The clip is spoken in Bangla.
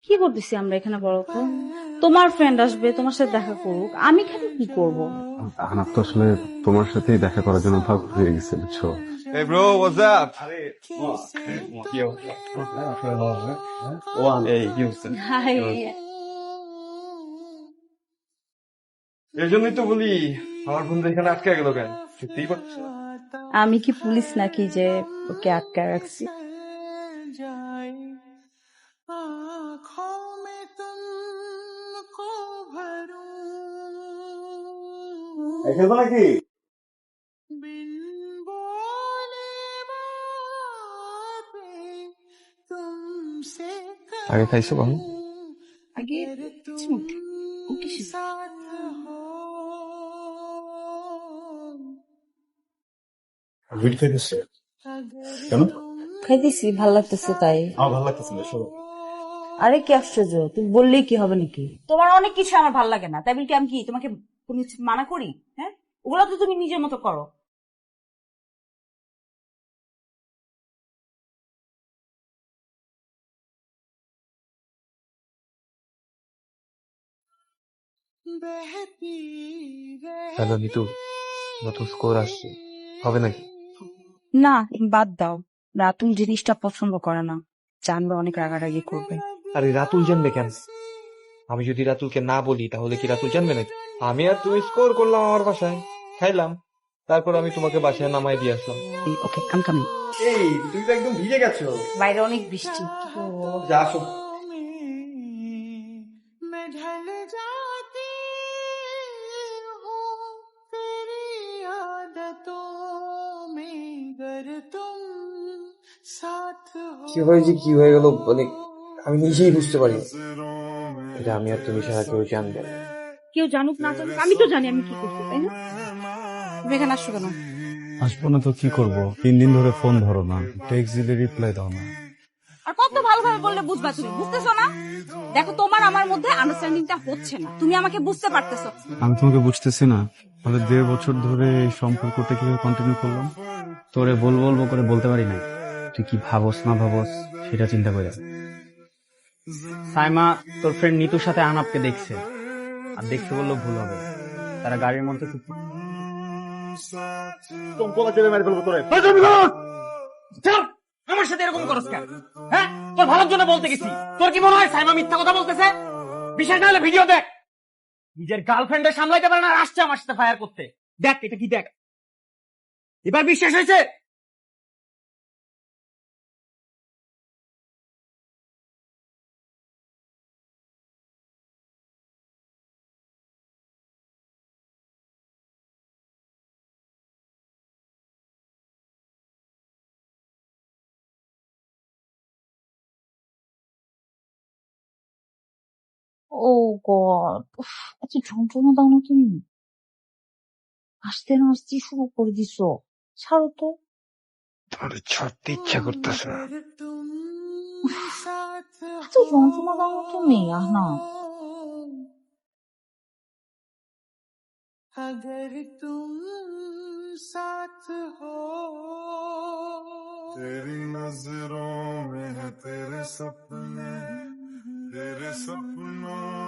কি করতেছি আমরা এখানে বলো তো? তোমার ফ্রেন্ড আসবে, তোমার সাথে দেখা করুক, আমি খালি কি করব? আহনাফ তো আসলে তোমার সাথেই দেখা করার জন্য পাগল হয়ে গেছে, বুঝছো? Hey bro, what's up? Yo. Hey, Houston. Hi. এর জন্যই তো বলি আমার বন্ধু এখানে আটকে গেল কেন? সত্যিই পারছি না। আমি কি পুলিশ নাকি যে ওকে আটকে রাখছি? খেলবো নাকি? আগে খাইছো কখন? আগে ভিড় খাইতেছে কেন? খাইতেছি, ভাল লাগতেছে তাই। আমার ভালো লাগতেছে না, শোনো। আরে কি আশ্চর্য, তুমি বললেই কি হবে নাকি? তোমার অনেক কিছু আমার ভাল লাগে না, তাই বলি কি আমি কি তোমাকে কোনো কিছু মানা করি? হ্যাঁ, ওগুলো তো তুমি নিজের মতো করো। হ্যালো নিতু, নতুন স্কোর আসছে, হবে নাকি? না, বাদ দাও। রাতুল জিনিসটা পছন্দ করে না, জানবে অনেক রাগারাগি করবে। আরে রাতুল জানবে কেন? আমি যদি রাতুলকে না বলি তাহলে কি রাতুল জানবে নাকি? আমি আর তুমি স্কোর করলাম আমার বাসায়, খাইলাম, তারপর আমি তোমাকে বাসায় নামাই দিয়ে আসলাম। ওকে, আমি কামিং। এই তুমি তো একদম ভিজে গেছো। বাইরে অনেক বৃষ্টি। যা আসো। কি হয়েছে, কি হয়ে গেল, মানে আমি নিজেই বুঝতে পারি না। এটা আমি আর তুমি ছাড়া কেউ জানবে না। কেউ জানুক না জানুক, আমি তো জানি আমি কি করছি, তাই না? তুমি এখানে আসছো কেন? আসবো না তো কি করব? 3 দিন ধরে ফোন ধরো না, টেক্সট দিলে রিপ্লাই দাও না। আর কত ভালোভাবে বললে বুঝবা, তুমি বুঝতেছো না? দেখো, তোমার আমার মধ্যে আন্ডারস্ট্যান্ডিংটা হচ্ছে না, তুমি আমাকে বুঝতে পারতেছো। আমি তোমাকে বুঝতেছি না। তাহলে 1.5 বছর ধরে এই সম্পর্কটা কিভাবে কন্টিনিউ করলাম? তোরে বলবো করে বলতে পারি না। তুই কি ভাবস না ভাবস সেটা চিন্তা করে। সাইমা তোর ফ্রেন্ড নিতুর সাথে আহনাবকে দেখছে, আর দেখছে বললেও ভুল হবে। তারা গাড়ির মধ্যে আমার সাথে এরকম করস কেন? হ্যাঁ, তোর ভালোর জন্য বলতে গেছি। তোর কি মনে হয় সাইমা মিথ্যা কথা বলতেছে? বিশেষ না হলে ভিডিও দেখ। নিজের গার্লফ্রেন্ডে সামলাইতে পারে না, আর আসছে আমার সাথে ফায়ার করতে। দেখ এটা কি, দেখ এবার বিশ্বাস হয়েছে? ও গড, এত যন্ত্রণা দাও না তুমি। আসতে না আসতে শুরু করে দিছো, ছাড়ো তো। তোমার ছাড়তে ইচ্ছা করতেছে না। এত যন্ত্রণা দাও না তুমি, আহনা। तेरी नजरों में है तेरे सपने, तेरे सपनों